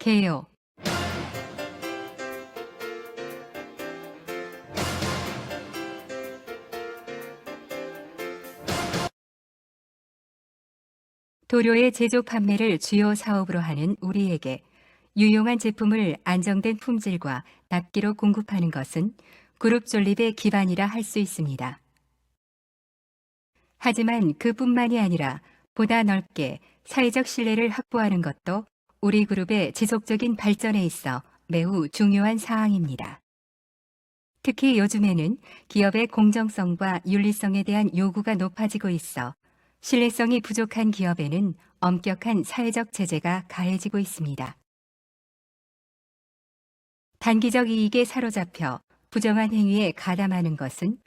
개요. 도료의 제조 판매를 주요 사업으로 하는 우리에게 유용한 제품을 안정된 품질과 납기로 공급하는 것은 그룹 존립의 기반이라 할 수 있습니다. 하지만 그뿐만이 아니라 보다 넓게 사회적 신뢰를 확보하는 것도 우리 그룹의 지속적인 발전에 있어 매우 중요한 사항입니다. 특히 요즘에는 기업의 공정성과 윤리성에 대한 요구가 높아지고 있어 신뢰성이 부족한 기업에는 엄격한 사회적 제재가 가해지고 있습니다. 단기적 이익에 사로잡혀 부정한 행위에 가담하는 것은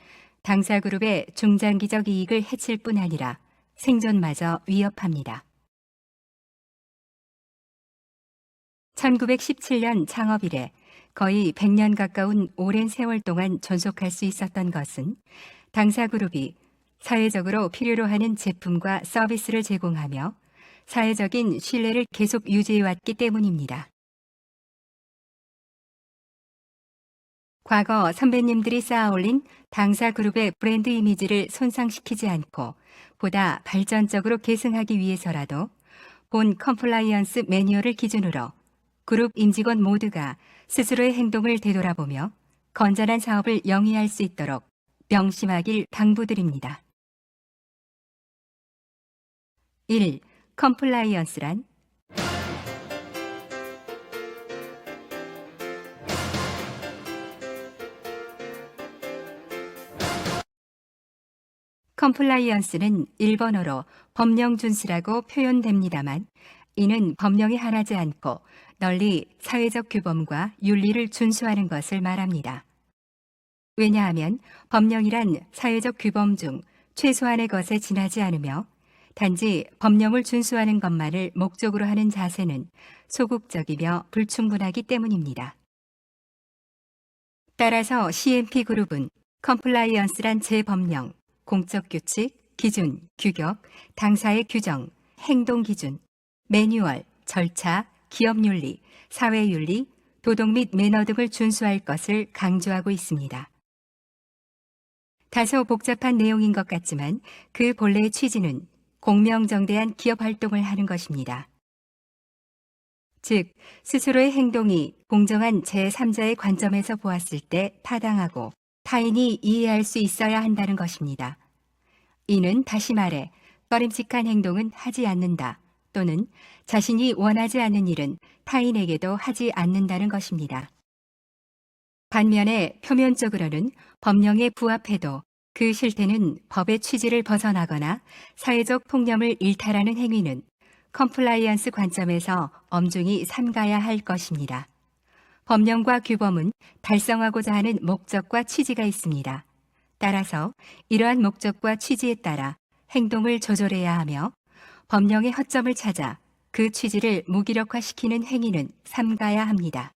당사 그룹의 중장기적 이익을 해칠 뿐 아니라 생존마저 위협합니다. 1917년 창업 이래 거의 100년 가까운 오랜 세월 동안 존속할 수 있었던 것은 당사 그룹이 사회적으로 필요로 하는 제품과 서비스를 제공하며 사회적인 신뢰를 계속 유지해왔기 때문입니다. 과거 선배님들이 쌓아올린 당사 그룹의 브랜드 이미지를 손상시키지 않고 보다 발전적으로 계승하기 위해서라도 본 컴플라이언스 매뉴얼을 기준으로 그룹 임직원 모두가 스스로의 행동을 되돌아보며 건전한 사업을 영위할 수 있도록 명심하길 당부드립니다. 1. 컴플라이언스란 컴플라이언스는 일본어로 법령 준수라고 표현됩니다만 이는 법령에 한하지 않고 널리 사회적 규범과 윤리를 준수하는 것을 말합니다. 왜냐하면 법령이란 사회적 규범 중 최소한의 것에 지나지 않으며 단지 법령을 준수하는 것만을 목적으로 하는 자세는 소극적이며 불충분하기 때문입니다. 따라서 CMP 그룹은 컴플라이언스란 제법령, 공적 규칙, 기준, 규격, 당사의 규정, 행동 기준, 매뉴얼, 절차, 기업 윤리, 사회 윤리, 도덕 및 매너 등을 준수할 것을 강조하고 있습니다. 다소 복잡한 내용인 것 같지만 그 본래의 취지는 공명정대한 기업 활동을 하는 것입니다. 즉, 스스로의 행동이 공정한 제3자의 관점에서 보았을 때 타당하고 타인이 이해할 수 있어야 한다는 것입니다. 이는 다시 말해 꺼림칙한 행동은 하지 않는다 또는 자신이 원하지 않는 일은 타인에게도 하지 않는다는 것입니다. 반면에 표면적으로는 법령에 부합해도 그 실태는 법의 취지를 벗어나거나 사회적 통념을 일탈하는 행위는 컴플라이언스 관점에서 엄중히 삼가야 할 것입니다. 법령과 규범은 달성하고자 하는 목적과 취지가 있습니다. 따라서 이러한 목적과 취지에 따라 행동을 조절해야 하며 법령의 허점을 찾아 그 취지를 무기력화시키는 행위는 삼가야 합니다.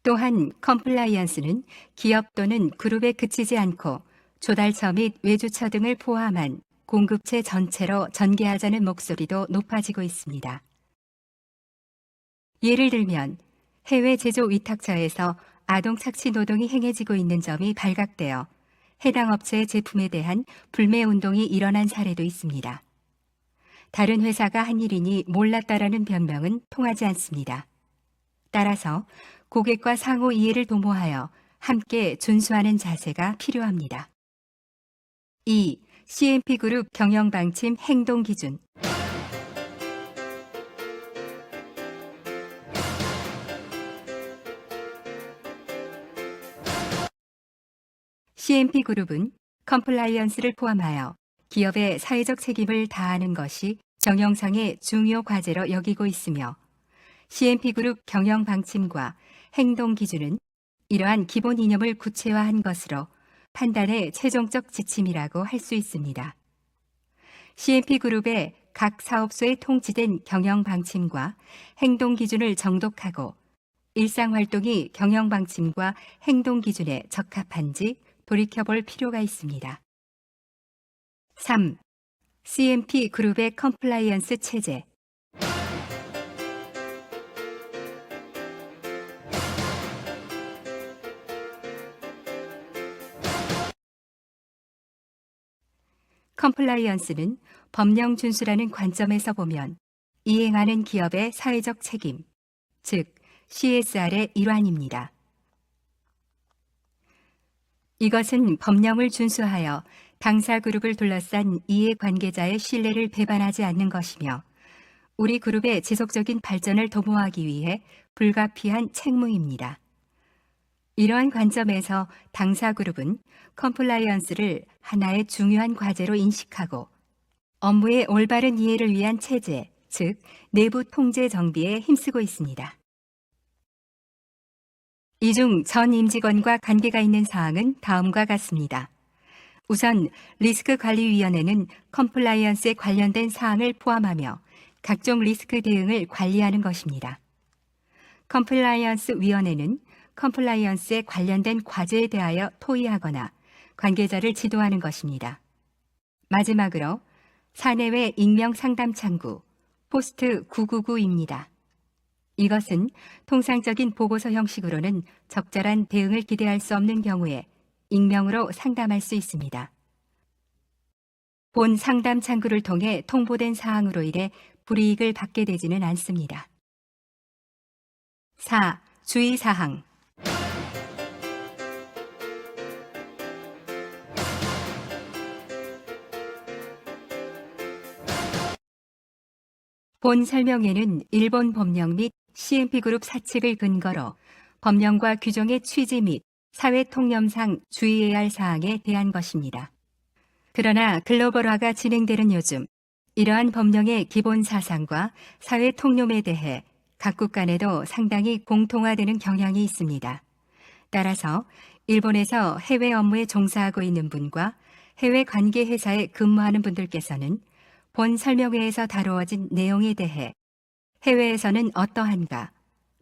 또한 컴플라이언스는 기업 또는 그룹에 그치지 않고 조달처 및 외주처 등을 포함한 공급체 전체로 전개하자는 목소리도 높아지고 있습니다. 예를 들면 해외 제조 위탁처에서 아동 착취 노동이 행해지고 있는 점이 발각되어 해당 업체의 제품에 대한 불매 운동이 일어난 사례도 있습니다. 다른 회사가 한 일이니 몰랐다라는 변명은 통하지 않습니다. 따라서 고객과 상호 이해를 도모하여 함께 준수하는 자세가 필요합니다. 2. CMP 그룹 경영 방침 행동 기준. CMP 그룹은 컴플라이언스를 포함하여 기업의 사회적 책임을 다하는 것이 경영상의 중요 과제로 여기고 있으며 CMP 그룹 경영 방침과 행동 기준은 이러한 기본 이념을 구체화한 것으로 판단의 최종적 지침이라고 할 수 있습니다. CMP 그룹의 각 사업소에 통치된 경영 방침과 행동 기준을 정독하고 일상 활동이 경영 방침과 행동 기준에 적합한지 돌이켜볼 필요가 있습니다. 3. CMP 그룹의 컴플라이언스 체제. 컴플라이언스는 법령 준수라는 관점에서 보면 이행하는 기업의 사회적 책임, 즉 CSR의 일환입니다. 이것은 법령을 준수하여 당사 그룹을 둘러싼 이해관계자의 신뢰를 배반하지 않는 것이며 우리 그룹의 지속적인 발전을 도모하기 위해 불가피한 책무입니다. 이러한 관점에서 당사 그룹은 컴플라이언스를 하나의 중요한 과제로 인식하고 업무의 올바른 이해를 위한 체제, 즉 내부 통제 정비에 힘쓰고 있습니다. 이 중 전 임직원과 관계가 있는 사항은 다음과 같습니다. 우선 리스크관리위원회는 컴플라이언스에 관련된 사항을 포함하며 각종 리스크 대응을 관리하는 것입니다. 컴플라이언스 위원회는 컴플라이언스에 관련된 과제에 대하여 토의하거나 관계자를 지도하는 것입니다. 마지막으로 사내외 익명 상담 창구 포스트 999입니다. 이것은 통상적인 보고서 형식으로는 적절한 대응을 기대할 수 없는 경우에 익명으로 상담할 수 있습니다. 본 상담 창구를 통해 통보된 사항으로 인해 불이익을 받게 되지는 않습니다. 4. 주의사항. 본 설명에는 일본 법령 및 CNP그룹 사칙을 근거로 법령과 규정의 취지 및 사회 통념상 주의해야 할 사항에 대한 것입니다. 그러나 글로벌화가 진행되는 요즘 이러한 법령의 기본 사상과 사회 통념에 대해 각국 간에도 상당히 공통화되는 경향이 있습니다. 따라서 일본에서 해외 업무에 종사하고 있는 분과 해외 관계 회사에 근무하는 분들께서는 본 설명회에서 다루어진 내용에 대해 해외에서는 어떠한가,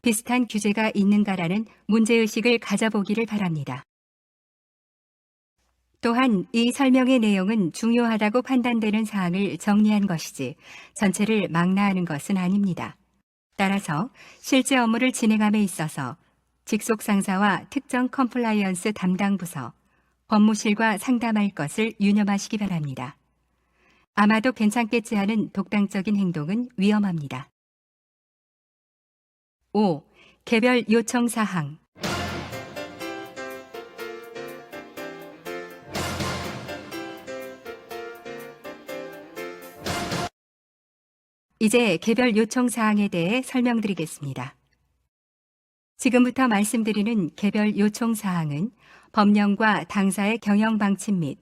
비슷한 규제가 있는가라는 문제의식을 가져보기를 바랍니다. 또한 이 설명의 내용은 중요하다고 판단되는 사항을 정리한 것이지 전체를 망라하는 것은 아닙니다. 따라서 실제 업무를 진행함에 있어서 직속 상사와 특정 컴플라이언스 담당 부서, 법무실과 상담할 것을 유념하시기 바랍니다. 아마도 괜찮겠지 하는 독단적인 행동은 위험합니다. 5. 개별 요청 사항. 이제 개별 요청 사항에 대해 설명드리겠습니다. 지금부터 말씀드리는 개별 요청 사항은 법령과 당사의 경영 방침 및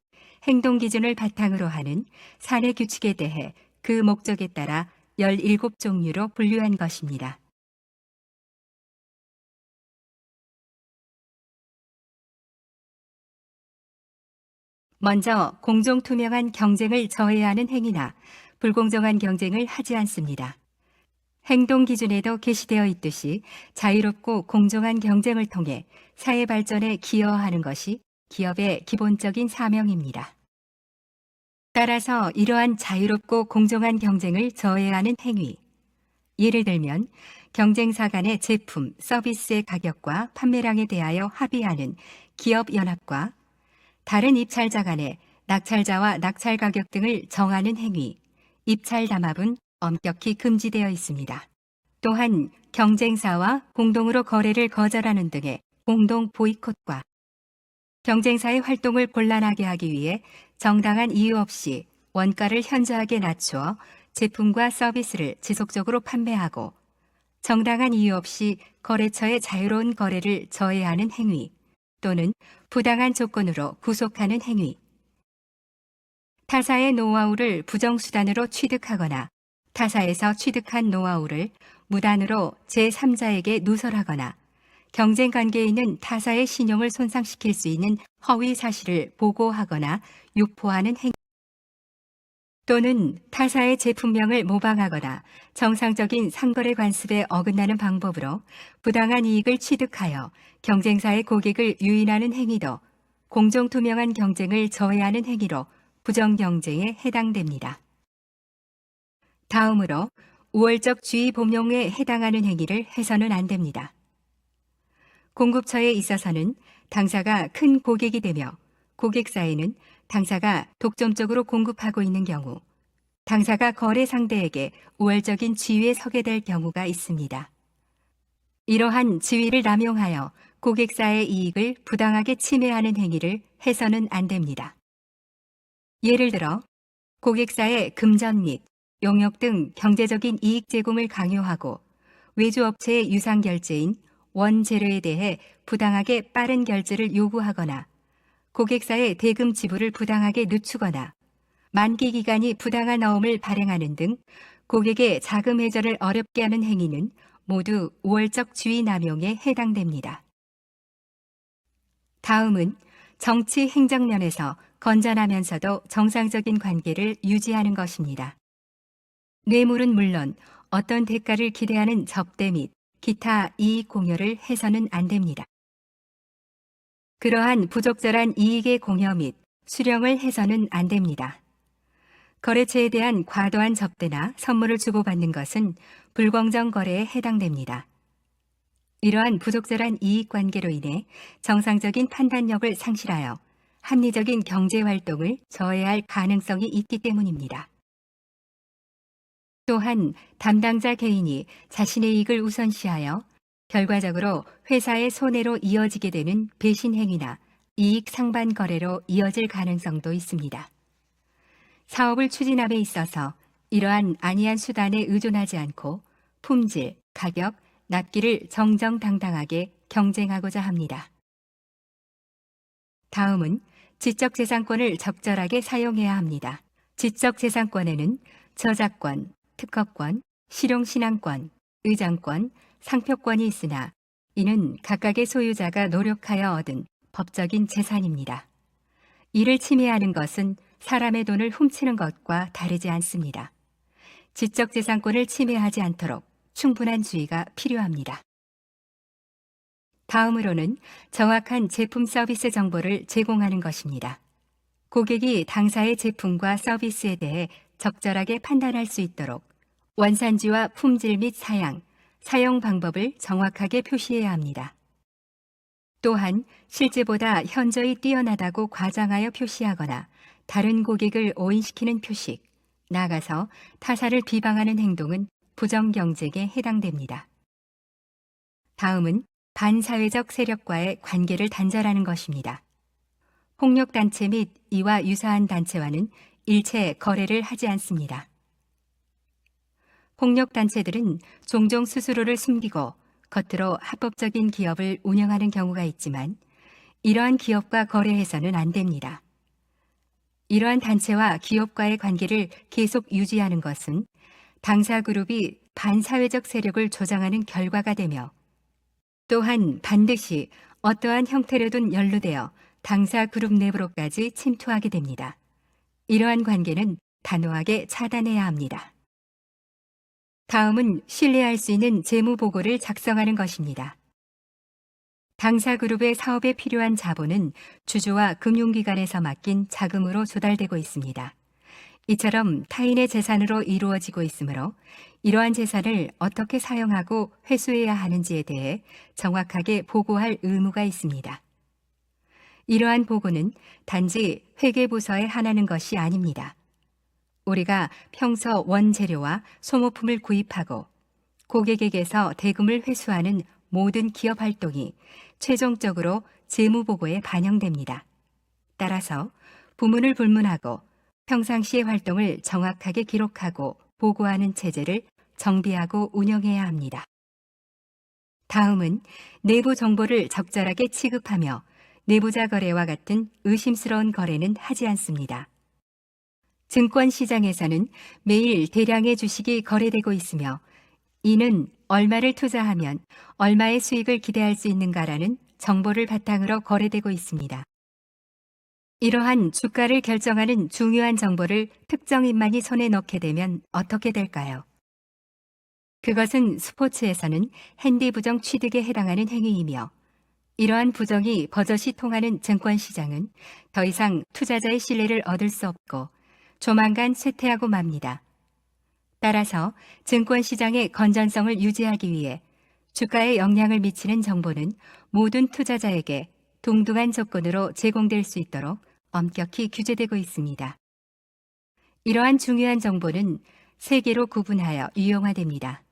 행동 기준을 바탕으로 하는 사내 규칙에 대해 그 목적에 따라 17종류로 분류한 것입니다. 먼저 공정투명한 경쟁을 저해하는 행위나 불공정한 경쟁을 하지 않습니다. 행동 기준에도 게시되어 있듯이 자유롭고 공정한 경쟁을 통해 사회 발전에 기여하는 것이 기업의 기본적인 사명입니다. 따라서 이러한 자유롭고 공정한 경쟁을 저해하는 행위, 예를 들면 경쟁사 간의 제품, 서비스의 가격과 판매량에 대하여 합의하는 기업연합과 다른 입찰자 간의 낙찰자와 낙찰 가격 등을 정하는 행위, 입찰 담합은 엄격히 금지되어 있습니다. 또한 경쟁사와 공동으로 거래를 거절하는 등의 공동 보이콧과 경쟁사의 활동을 곤란하게 하기 위해 정당한 이유 없이 원가를 현저하게 낮추어 제품과 서비스를 지속적으로 판매하고 정당한 이유 없이 거래처의 자유로운 거래를 저해하는 행위 또는 부당한 조건으로 구속하는 행위, 타사의 노하우를 부정수단으로 취득하거나 타사에서 취득한 노하우를 무단으로 제3자에게 누설하거나 경쟁 관계에 있는 타사의 신용을 손상시킬 수 있는 허위 사실을 보고하거나 유포하는 행위 또는 타사의 제품명을 모방하거나 정상적인 상거래 관습에 어긋나는 방법으로 부당한 이익을 취득하여 경쟁사의 고객을 유인하는 행위도 공정투명한 경쟁을 저해하는 행위로 부정경쟁에 해당됩니다. 다음으로 우월적 주의 범용에 해당하는 행위를 해서는 안 됩니다. 공급처에 있어서는 당사가 큰 고객이 되며 고객사에는 당사가 독점적으로 공급하고 있는 경우, 당사가 거래 상대에게 우월적인 지위에 서게 될 경우가 있습니다. 이러한 지위를 남용하여 고객사의 이익을 부당하게 침해하는 행위를 해서는 안 됩니다. 예를 들어 고객사의 금전 및 용역 등 경제적인 이익 제공을 강요하고 외주업체의 유상 결제인 원재료에 대해 부당하게 빠른 결제를 요구하거나 고객사의 대금 지불을 부당하게 늦추거나 만기 기간이 부당한 어음을 발행하는 등 고객의 자금 해결을 어렵게 하는 행위는 모두 우월적 지위 남용에 해당됩니다. 다음은 정치 행정 면에서 건전하면서도 정상적인 관계를 유지하는 것입니다. 뇌물은 물론 어떤 대가를 기대하는 접대 및 기타 이익 공여를 해서는 안 됩니다. 그러한 부적절한 이익의 공여 및 수령을 해서는 안 됩니다. 거래처에 대한 과도한 접대나 선물을 주고받는 것은 불공정 거래에 해당됩니다. 이러한 부적절한 이익 관계로 인해 정상적인 판단력을 상실하여 합리적인 경제 활동을 저해할 가능성이 있기 때문입니다. 또한 담당자 개인이 자신의 이익을 우선시하여 결과적으로 회사의 손해로 이어지게 되는 배신 행위나 이익 상반 거래로 이어질 가능성도 있습니다. 사업을 추진함에 있어서 이러한 안이한 수단에 의존하지 않고 품질, 가격, 납기를 정정당당하게 경쟁하고자 합니다. 다음은 지적재산권을 적절하게 사용해야 합니다. 지적재산권에는 저작권, 특허권, 실용신앙권, 의정권, 상표권이 있으나 이는 각각의 소유자가 노력하여 얻은 법적인 재산입니다. 이를 침해하는 것은 사람의 돈을 훔치는 것과 다르지 않습니다. 지적재산권을 침해하지 않도록 충분한 주의가 필요합니다. 다음으로는 정확한 제품 서비스 정보를 제공하는 것입니다. 고객이 당사의 제품과 서비스에 대해 적절하게 판단할 수 있도록 원산지와 품질 및 사양, 사용 방법을 정확하게 표시해야 합니다. 또한 실제보다 현저히 뛰어나다고 과장하여 표시하거나 다른 고객을 오인시키는 표식, 나아가서 타사를 비방하는 행동은 부정경쟁에 해당됩니다. 다음은 반사회적 세력과의 관계를 단절하는 것입니다. 폭력단체 및 이와 유사한 단체와는 일체 거래를 하지 않습니다. 폭력단체들은 종종 스스로를 숨기고 겉으로 합법적인 기업을 운영하는 경우가 있지만 이러한 기업과 거래해서는 안 됩니다. 이러한 단체와 기업과의 관계를 계속 유지하는 것은 당사 그룹이 반사회적 세력을 조장하는 결과가 되며 또한 반드시 어떠한 형태로든 연루되어 당사 그룹 내부로까지 침투하게 됩니다. 이러한 관계는 단호하게 차단해야 합니다. 다음은 신뢰할 수 있는 재무 보고를 작성하는 것입니다. 당사 그룹의 사업에 필요한 자본은 주주와 금융기관에서 맡긴 자금으로 조달되고 있습니다. 이처럼 타인의 재산으로 이루어지고 있으므로 이러한 재산을 어떻게 사용하고 회수해야 하는지에 대해 정확하게 보고할 의무가 있습니다. 이러한 보고는 단지 회계부서에 한하는 것이 아닙니다. 우리가 평소 원재료와 소모품을 구입하고 고객에게서 대금을 회수하는 모든 기업 활동이 최종적으로 재무보고에 반영됩니다. 따라서 부문을 불문하고 평상시의 활동을 정확하게 기록하고 보고하는 체제를 정비하고 운영해야 합니다. 다음은 내부 정보를 적절하게 취급하며 내부자 거래와 같은 의심스러운 거래는 하지 않습니다. 증권시장에서는 매일 대량의 주식이 거래되고 있으며 이는 얼마를 투자하면 얼마의 수익을 기대할 수 있는가라는 정보를 바탕으로 거래되고 있습니다. 이러한 주가를 결정하는 중요한 정보를 특정인만이 손에 넣게 되면 어떻게 될까요? 그것은 스포츠에서는 핸디 부정 취득에 해당하는 행위이며 이러한 부정이 버젓이 통하는 증권시장은 더 이상 투자자의 신뢰를 얻을 수 없고 조만간 쇠퇴하고 맙니다. 따라서 증권시장의 건전성을 유지하기 위해 주가에 영향을 미치는 정보는 모든 투자자에게 동등한 조건으로 제공될 수 있도록 엄격히 규제되고 있습니다. 이러한 중요한 정보는 세 개로 구분하여 유용화됩니다.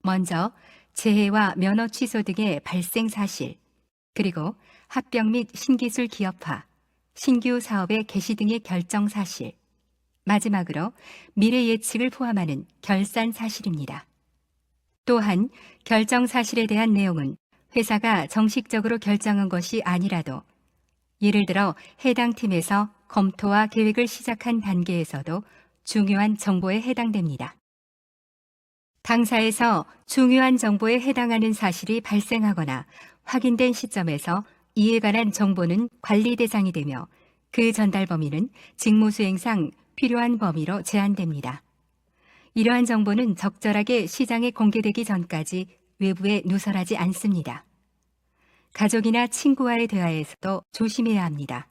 먼저 재해와 면허 취소 등의 발생 사실, 그리고 합병 및 신기술 기업화, 신규 사업의 개시 등의 결정 사실, 마지막으로 미래 예측을 포함하는 결산 사실입니다. 또한 결정 사실에 대한 내용은 회사가 정식적으로 결정한 것이 아니라도 예를 들어 해당 팀에서 검토와 계획을 시작한 단계에서도 중요한 정보에 해당됩니다. 당사에서 중요한 정보에 해당하는 사실이 발생하거나 확인된 시점에서 이에 관한 정보는 관리 대상이 되며 그 전달 범위는 직무 수행상 필요한 범위로 제한됩니다. 이러한 정보는 적절하게 시장에 공개되기 전까지 외부에 누설하지 않습니다. 가족이나 친구와의 대화에서도 조심해야 합니다.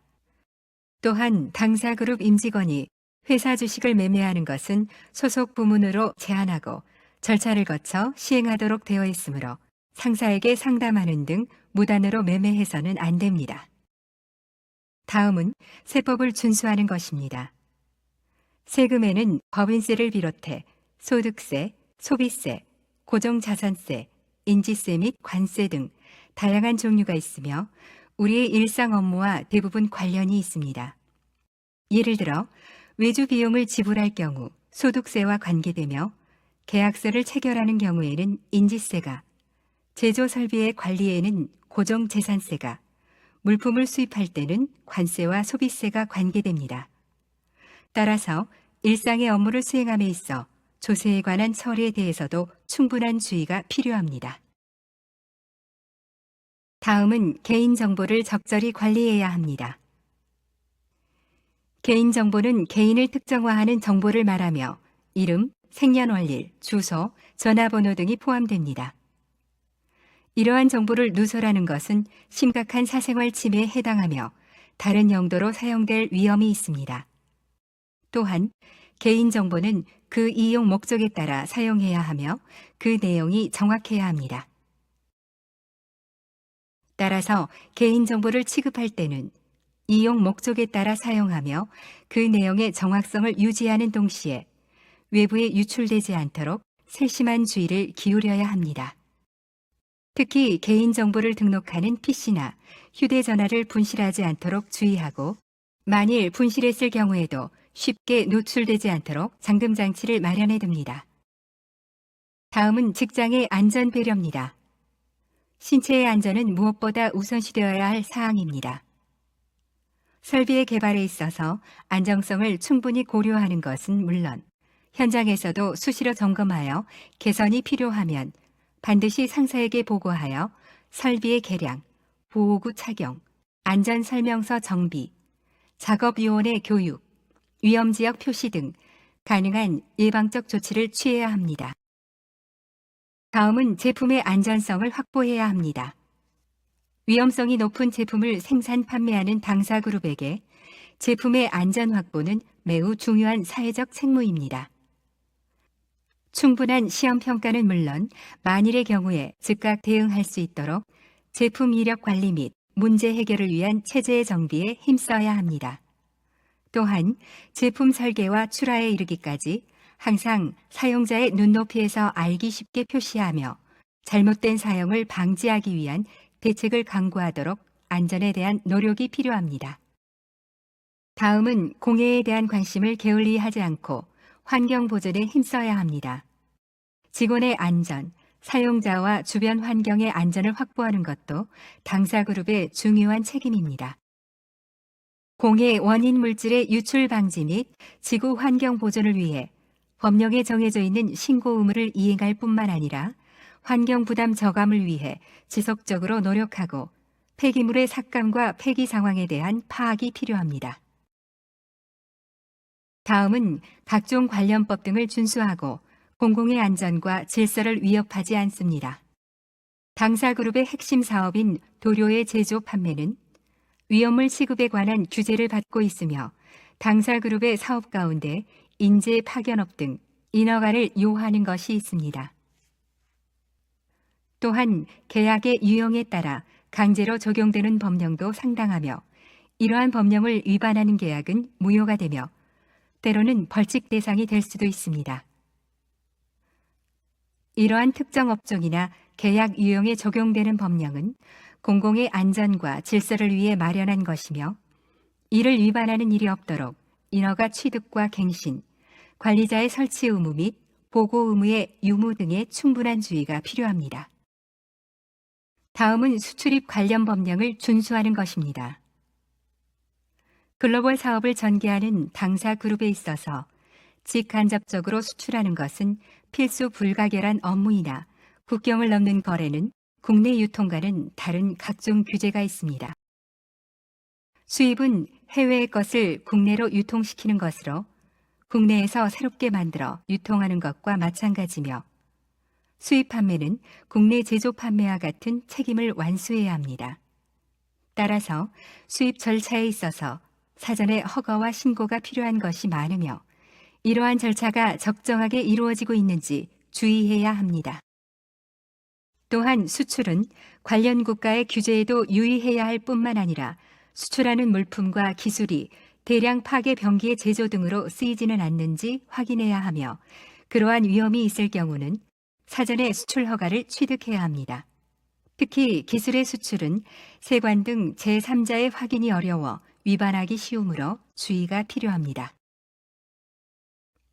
또한 당사그룹 임직원이 회사 주식을 매매하는 것은 소속 부문으로 제한하고 절차를 거쳐 시행하도록 되어 있으므로 상사에게 상담하는 등 무단으로 매매해서는 안 됩니다. 다음은 세법을 준수하는 것입니다. 세금에는 법인세를 비롯해 소득세, 소비세, 고정자산세, 인지세 및 관세 등 다양한 종류가 있으며 우리의 일상 업무와 대부분 관련이 있습니다. 예를 들어 외주 비용을 지불할 경우 소득세와 관계되며 계약서를 체결하는 경우에는 인지세가, 제조 설비의 관리에는 고정재산세가, 물품을 수입할 때는 관세와 소비세가 관계됩니다. 따라서 일상의 업무를 수행함에 있어 조세에 관한 처리에 대해서도 충분한 주의가 필요합니다. 다음은 개인정보를 적절히 관리해야 합니다. 개인정보는 개인을 특정화하는 정보를 말하며 이름, 생년월일, 주소, 전화번호 등이 포함됩니다. 이러한 정보를 누설하는 것은 심각한 사생활 침해에 해당하며 다른 용도로 사용될 위험이 있습니다. 또한 개인정보는 그 이용 목적에 따라 사용해야 하며 그 내용이 정확해야 합니다. 따라서 개인정보를 취급할 때는 이용 목적에 따라 사용하며 그 내용의 정확성을 유지하는 동시에 외부에 유출되지 않도록 세심한 주의를 기울여야 합니다. 특히 개인정보를 등록하는 PC나 휴대전화를 분실하지 않도록 주의하고 만일 분실했을 경우에도 쉽게 노출되지 않도록 잠금장치를 마련해 둡니다. 다음은 직장의 안전 배려입니다. 신체의 안전은 무엇보다 우선시되어야 할 사항입니다. 설비의 개발에 있어서 안정성을 충분히 고려하는 것은 물론 현장에서도 수시로 점검하여 개선이 필요하면 반드시 상사에게 보고하여 설비의 개량, 보호구 착용, 안전설명서 정비, 작업요원의 교육, 위험지역 표시 등 가능한 예방적 조치를 취해야 합니다. 다음은 제품의 안전성을 확보해야 합니다. 위험성이 높은 제품을 생산 판매하는 당사그룹에게 제품의 안전 확보는 매우 중요한 사회적 책무입니다. 충분한 시험 평가는 물론 만일의 경우에 즉각 대응할 수 있도록 제품 이력 관리 및 문제 해결을 위한 체제의 정비에 힘써야 합니다. 또한 제품 설계와 출하에 이르기까지 항상 사용자의 눈높이에서 알기 쉽게 표시하며 잘못된 사용을 방지하기 위한 대책을 강구하도록 안전에 대한 노력이 필요합니다. 다음은 공해에 대한 관심을 게을리하지 않고 환경 보존에 힘써야 합니다. 직원의 안전, 사용자와 주변 환경의 안전을 확보하는 것도 당사그룹의 중요한 책임입니다. 공해 원인 물질의 유출 방지 및 지구 환경 보존을 위해 법령에 정해져 있는 신고 의무를 이행할 뿐만 아니라 환경 부담 저감을 위해 지속적으로 노력하고 폐기물의 삭감과 폐기 상황에 대한 파악이 필요합니다. 다음은 각종 관련법 등을 준수하고 공공의 안전과 질서를 위협하지 않습니다. 당사그룹의 핵심 사업인 도료의 제조 판매는 위험물 취급에 관한 규제를 받고 있으며 당사그룹의 사업 가운데 인재 파견업 등 인허가를 요하는 것이 있습니다. 또한 계약의 유형에 따라 강제로 적용되는 법령도 상당하며 이러한 법령을 위반하는 계약은 무효가 되며 때로는 벌칙 대상이 될 수도 있습니다. 이러한 특정 업종이나 계약 유형에 적용되는 법령은 공공의 안전과 질서를 위해 마련한 것이며 이를 위반하는 일이 없도록 인허가 취득과 갱신, 관리자의 설치 의무 및 보고 의무의 유무 등의 충분한 주의가 필요합니다. 다음은 수출입 관련 법령을 준수하는 것입니다. 글로벌 사업을 전개하는 당사 그룹에 있어서 직간접적으로 수출하는 것은 필수 불가결한 업무이나 국경을 넘는 거래는 국내 유통과는 다른 각종 규제가 있습니다. 수입은 해외의 것을 국내로 유통시키는 것으로 국내에서 새롭게 만들어 유통하는 것과 마찬가지며 수입 판매는 국내 제조 판매와 같은 책임을 완수해야 합니다. 따라서 수입 절차에 있어서 사전에 허가와 신고가 필요한 것이 많으며 이러한 절차가 적정하게 이루어지고 있는지 주의해야 합니다. 또한 수출은 관련 국가의 규제에도 유의해야 할 뿐만 아니라 수출하는 물품과 기술이 대량 파괴 병기의 제조 등으로 쓰이지는 않는지 확인해야 하며 그러한 위험이 있을 경우는 사전에 수출 허가를 취득해야 합니다. 특히 기술의 수출은 세관 등 제3자의 확인이 어려워 위반하기 쉬우므로 주의가 필요합니다.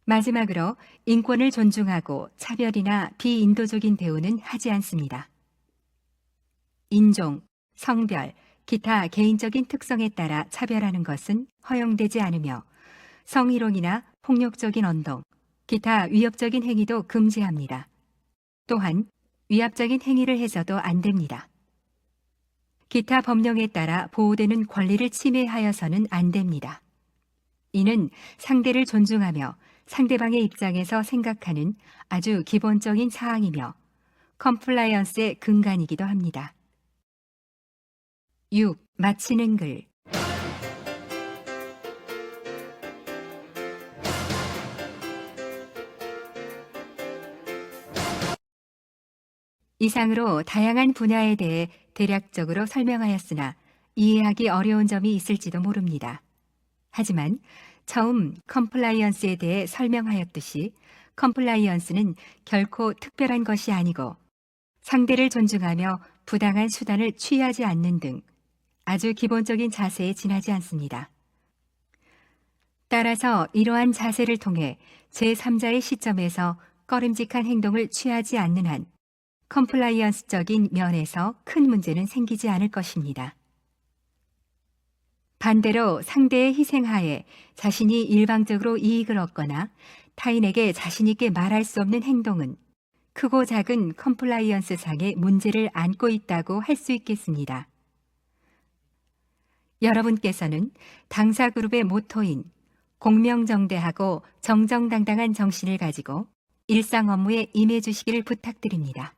마지막으로 인권을 존중하고 차별이나 비인도적인 대우는 하지 않습니다. 인종, 성별, 기타 개인적인 특성에 따라 차별하는 것은 허용되지 않으며 성희롱이나 폭력적인 언동, 기타 위협적인 행위도 금지합니다. 또한 위압적인 행위를 해서도 안 됩니다. 기타 법령에 따라 보호되는 권리를 침해하여서는 안 됩니다. 이는 상대를 존중하며 상대방의 입장에서 생각하는 아주 기본적인 사항이며 컴플라이언스의 근간이기도 합니다. 6. 마치는 글. 이상으로 다양한 분야에 대해 대략적으로 설명하였으나 이해하기 어려운 점이 있을지도 모릅니다. 하지만 처음 컴플라이언스에 대해 설명하였듯이 컴플라이언스는 결코 특별한 것이 아니고 상대를 존중하며 부당한 수단을 취하지 않는 등 아주 기본적인 자세에 지나지 않습니다. 따라서 이러한 자세를 통해 제3자의 시점에서 꺼림직한 행동을 취하지 않는 한 컴플라이언스적인 면에서 큰 문제는 생기지 않을 것입니다. 반대로 상대의 희생하에 자신이 일방적으로 이익을 얻거나 타인에게 자신있게 말할 수 없는 행동은 크고 작은 컴플라이언스 상의 문제를 안고 있다고 할 수 있겠습니다. 여러분께서는 당사그룹의 모토인 공명정대하고 정정당당한 정신을 가지고 일상 업무에 임해 주시기를 부탁드립니다.